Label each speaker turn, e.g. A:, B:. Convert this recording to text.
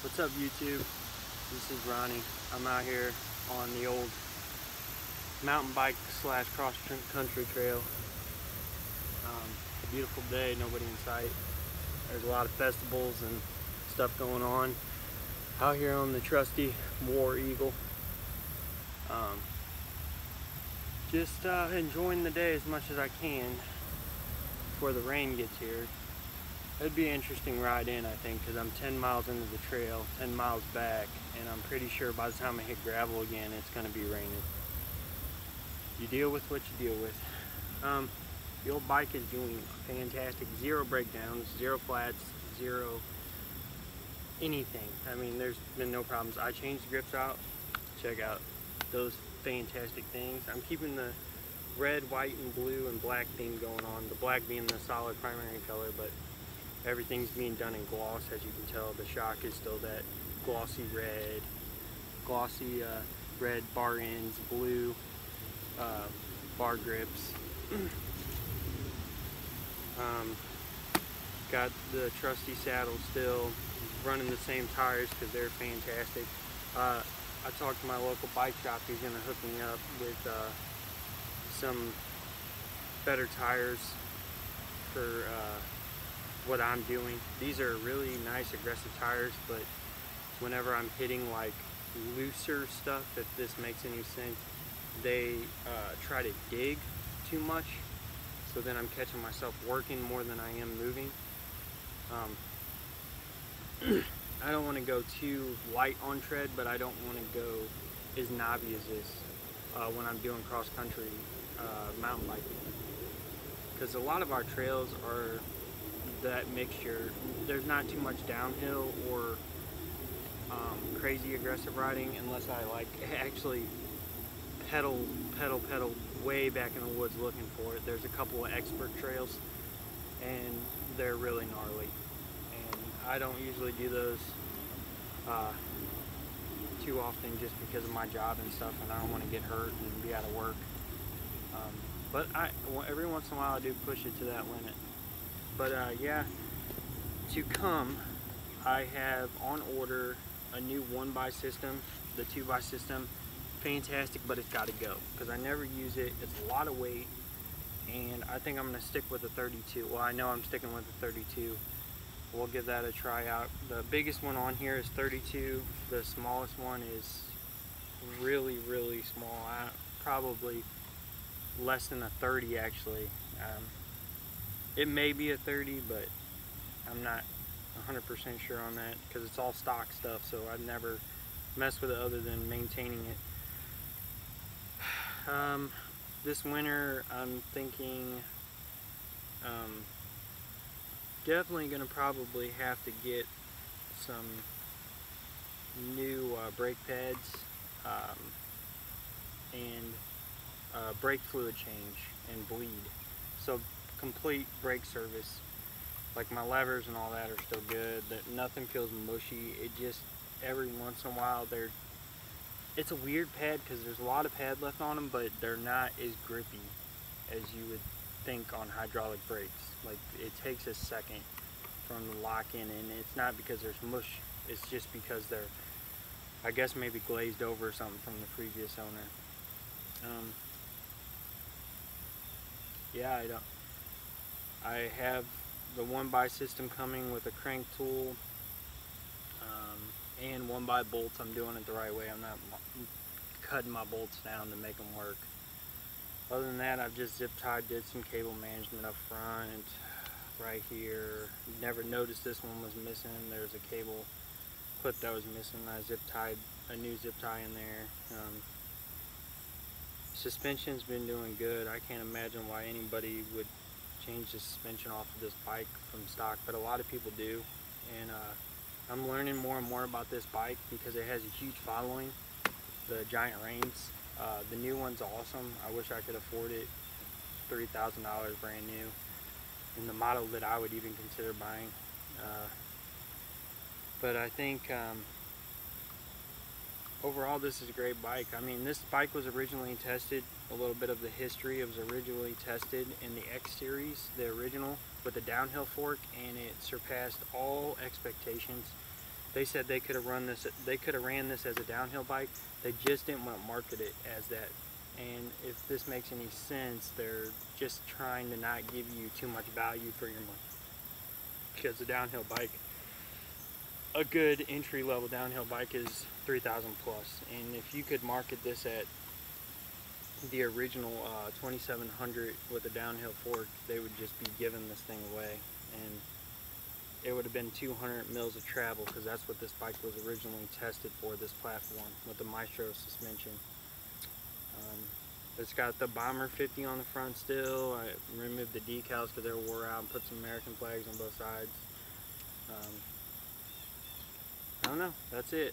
A: What's up, YouTube? This is Ronnie. I'm out here on the old mountain bike slash cross country trail. Beautiful day, nobody in sight. There's a lot of festivals and stuff going on out here on the trusty War Eagle. Just enjoying the day as much as I can before the rain gets here. It'd be an interesting ride in, I think, because I'm 10 miles into the trail, 10 miles back, and I'm pretty sure by the time I hit gravel again, it's going to be raining. You deal with what you deal with. The old bike is doing fantastic. Zero breakdowns, zero flats, zero anything. I mean, there's been no problems. I changed the grips out. Check out those fantastic things. I'm keeping the red, white, and blue and black theme going on. The black being the solid primary color, but everything's being done in gloss. As you can tell, the shock is still that glossy red bar ends, blue bar grips. Got the trusty saddle still, running the same tires because they're fantastic. I talked to my local bike shop. He's going to hook me up with some better tires for what I'm doing. These are really nice aggressive tires, but whenever I'm hitting like looser stuff, if this makes any sense, they try to dig too much, so then I'm catching myself working more than I am moving. I don't want to go too light on tread, but I don't want to go as knobby as this when I'm doing cross country mountain biking, because a lot of our trails are that mixture. There's not too much downhill or crazy aggressive riding unless I like actually pedal way back in the woods looking for it. There's a couple of expert trails and they're really gnarly, and I don't usually do those too often just because of my job and stuff, and I don't want to get hurt and be out of work. But every once in a while I do push it to that limit. But yeah, to come, I have on order a new 1x system. The 2x system, fantastic, but it's got to go because I never use it. It's a lot of weight, and I think I'm going to stick with the 32. Well, I know I'm sticking with the 32. We'll give that a try out. The biggest one on here is 32. The smallest one is really, really small. Probably less than a 30 actually. It may be a 30, but I'm not 100% sure on that because it's all stock stuff, so I've never messed with it other than maintaining it. This winter I'm thinking definitely gonna probably have to get some new brake pads and brake fluid change and bleed. So complete brake service. Like my levers and all that are still good. That nothing feels mushy. It just every once in a while it's a weird pad because there's a lot of pad left on them, but they're not as grippy as you would think on hydraulic brakes. Like it takes a second for them to lock in, and it's not because there's mush. It's just because they're, I guess, maybe glazed over or something from the previous owner. Yeah, I have the 1x system coming with a crank tool and 1x bolts. I'm doing it the right way. I'm not cutting my bolts down to make them work. Other than that, I've just zip tied, did some cable management up front right here. Never noticed this one was missing. There's a cable clip that was missing. I zip tied a new zip tie in there. Suspension's been doing good. I can't imagine why anybody would change the suspension off of this bike from stock, but a lot of people do. And I'm learning more and more about this bike because it has a huge following, the Giant Reigns. The new one's awesome. I wish I could afford it. $3,000 brand new, in the model that I would even consider buying. But I think overall this is a great bike. I mean, this bike was originally tested, a little bit of the history. It was originally tested in the X Series, the original, with a downhill fork, and it surpassed all expectations. They said they could have ran this as a downhill bike. They just didn't want to market it as that. And if this makes any sense, they're just trying to not give you too much value for your money. Because a downhill bike, a good entry-level downhill bike is 3,000 plus. And if you could market this at the original 2700 with a downhill fork, they would just be giving this thing away. And it would have been 200 mils of travel, because that's what this bike was originally tested for, this platform, with the Maestro suspension. It's got the Bomber 50 on the front still. I removed the decals because they were wore out and put some American flags on both sides. I don't know, that's it.